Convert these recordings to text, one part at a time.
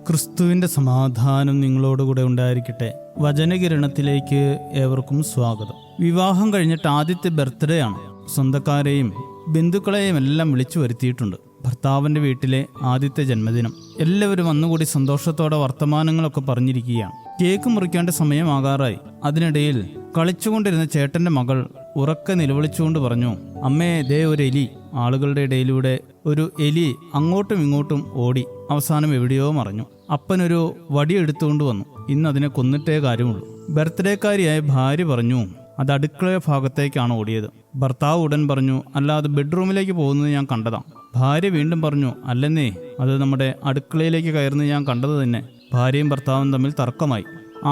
ക്രിസ്തുവിൻ്റെ സമാധാനം നിങ്ങളോടുകൂടെ ഉണ്ടായിരിക്കട്ടെ. വചനകിരണത്തിലേക്ക് ഏവർക്കും സ്വാഗതം. വിവാഹം കഴിഞ്ഞിട്ട് ആദ്യത്തെ ബർത്ത്ഡേ ആണ്. സ്വന്തക്കാരെയും ബന്ധുക്കളെയും എല്ലാം വിളിച്ചു വരുത്തിയിട്ടുണ്ട്. ഭർത്താവിൻ്റെ വീട്ടിലെ ആദ്യത്തെ ജന്മദിനം. എല്ലാവരും അന്നുകൂടി സന്തോഷത്തോടെ വർത്തമാനങ്ങളൊക്കെ പറഞ്ഞിരിക്കുകയാണ്. കേക്ക് മുറിക്കേണ്ട സമയമാകാറായി. അതിനിടയിൽ കളിച്ചുകൊണ്ടിരുന്ന ചേട്ടന്റെ മകൾ ഉറക്കെ നിലവിളിച്ചുകൊണ്ട് പറഞ്ഞു, അമ്മേ, ദേ ഒരു എലി. ആളുകളുടെ ഇടയിലൂടെ ഒരു എലി അങ്ങോട്ടും ഇങ്ങോട്ടും ഓടി അവസാനം എവിടെയോ മറഞ്ഞു. അപ്പനൊരു വടി എടുത്തുകൊണ്ട് വന്നു. ഇന്ന് അതിനെ കൊന്നിട്ടേ കാര്യമുള്ളൂ. ബർത്ത്ഡേക്കാരിയായ ഭാര്യ പറഞ്ഞു, അത് അടുക്കള ഭാഗത്തേക്കാണ് ഓടിയത്. ഭർത്താവ് ഉടൻ പറഞ്ഞു, അല്ല, അത് ബെഡ്റൂമിലേക്ക് പോകുന്നത് ഞാൻ കണ്ടതാ. ഭാര്യ വീണ്ടും പറഞ്ഞു, അല്ലെന്നേ, അത് നമ്മുടെ അടുക്കളയിലേക്ക് കയറുന്നത് ഞാൻ കണ്ടത് തന്നെ. ഭാര്യയും ഭർത്താവും തമ്മിൽ തർക്കമായി.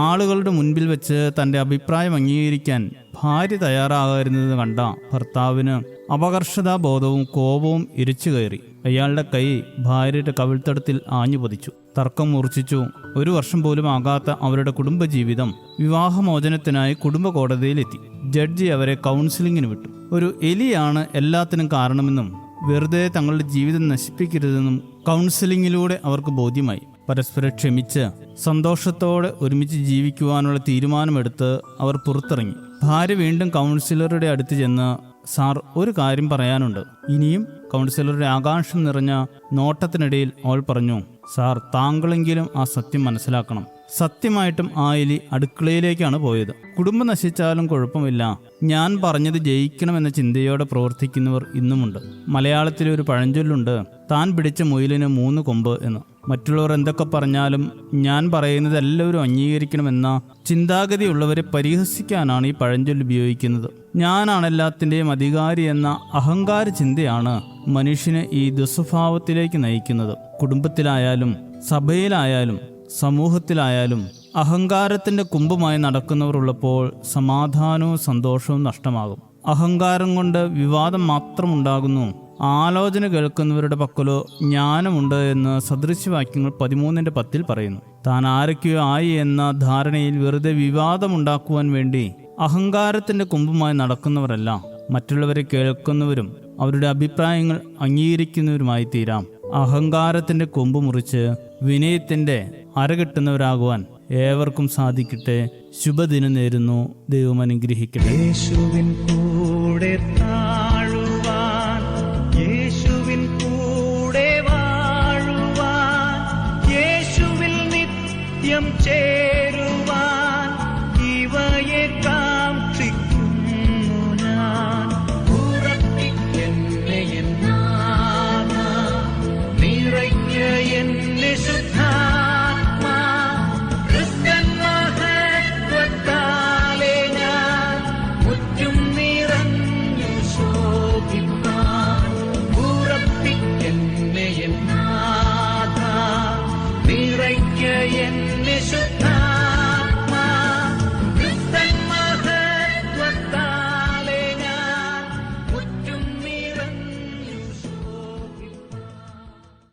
ആളുകളുടെ മുൻപിൽ വെച്ച് തന്റെ അഭിപ്രായം അംഗീകരിക്കാൻ ഭാര്യ തയ്യാറാകരുന്നത് കണ്ട ഭർത്താവിന് അപകർഷതാബോധവും കോപവും ഇരച്ചു കയറി. അയാളുടെ കൈ ഭാര്യയുടെ കവിൾത്തടത്തിൽ ആഞ്ഞു പതിച്ചു. തർക്കം മൂർച്ഛിച്ചു. 1 വർഷം പോലും ആകാത്ത അവരുടെ കുടുംബജീവിതം വിവാഹമോചനത്തിനായി കുടുംബ കോടതിയിലെത്തി. ജഡ്ജി അവരെ കൗൺസിലിങ്ങിന് വിട്ടു. ഒരു എലിയാണ് എല്ലാത്തിനും കാരണമെന്നും വെറുതെ തങ്ങളുടെ ജീവിതം നശിപ്പിക്കരുതെന്നും കൗൺസിലിങ്ങിലൂടെ അവർക്ക് ബോധ്യമായി. പരസ്പരം ക്ഷമിച്ച് സന്തോഷത്തോടെ ഒരുമിച്ച് ജീവിക്കുവാനുള്ള തീരുമാനമെടുത്ത് അവർ പുറത്തിറങ്ങി. ഭാര്യ വീണ്ടും കൗൺസിലറുടെ അടുത്ത് ചെന്ന്, സാർ, ഒരു കാര്യം പറയാനുണ്ട്. ഇനിയും കൗൺസിലറുടെ ആകാംക്ഷ നിറഞ്ഞ നോട്ടത്തിനിടയിൽ അവൾ പറഞ്ഞു, സാർ, താങ്കളെങ്കിലും ആ സത്യം മനസ്സിലാക്കണം. സത്യമായിട്ടും ആ എലി അടുക്കളയിലേക്കാണ് പോയത്. കുടുംബം നശിച്ചാലും കുഴപ്പമില്ല, ഞാൻ പറഞ്ഞത് ജയിക്കണമെന്ന ചിന്തയോടെ പ്രവർത്തിക്കുന്നവർ ഇന്നുമുണ്ട്. മലയാളത്തിലെ ഒരു പഴഞ്ചൊല്ലുണ്ട്, താൻ പിടിച്ച മുയലിന് 3 കൊമ്പ് എന്ന്. മറ്റുള്ളവർ എന്തൊക്കെ പറഞ്ഞാലും ഞാൻ പറയുന്നത് എല്ലാവരും അംഗീകരിക്കണമെന്ന ചിന്താഗതിയുള്ളവരെ പരിഹസിക്കാനാണ് ഈ പഴഞ്ചൊല്ല് ഉപയോഗിക്കുന്നത്. ഞാനാണ് എല്ലാത്തിൻ്റെയും അധികാരി എന്ന അഹങ്കാര ചിന്തയാണ് മനുഷ്യനെ ഈ ദുസ്വഭാവത്തിലേക്ക് നയിക്കുന്നത്. കുടുംബത്തിലായാലും സഭയിലായാലും സമൂഹത്തിലായാലും അഹങ്കാരത്തിന്റെ കുംഭമായി നടക്കുന്നവർ ഉള്ളപ്പോൾ സമാധാനവും സന്തോഷവും നഷ്ടമാകും. അഹങ്കാരം കൊണ്ട് വിവാദം മാത്രം ഉണ്ടാകുന്നു. ആലോചന കേൾക്കുന്നവരുടെ പക്കലോ ജ്ഞാനമുണ്ട് എന്ന് സദൃശ്യവാക്യങ്ങൾ 13:10 പറയുന്നു. താൻ ആരൊക്കെയോ ആയി എന്ന ധാരണയിൽ വെറുതെ വിവാദമുണ്ടാക്കുവാൻ വേണ്ടി അഹങ്കാരത്തിന്റെ കുംഭമായി നടക്കുന്നവരല്ല, മറ്റുള്ളവരെ കേൾക്കുന്നവരും അവരുടെ അഭിപ്രായങ്ങൾ അംഗീകരിക്കുന്നവരുമായി തീരാം. അഹങ്കാരത്തിന്റെ കൊമ്പ് മുറിച്ച് വിനയത്തിന്റെ അരകെട്ടുന്നവരാകുവാൻ ഏവർക്കും സാധിക്കട്ടെ. ശുഭദിനം നേരുന്നു. ദൈവം അനുഗ്രഹിക്കട്ടെ. യേശുവിൻ കൂടെ താഴുവാൻ, യേശുവിൻ കൂടെ വാഴുവാൻ, യേശുവിൽ നിത്യം ചേരുവാൻ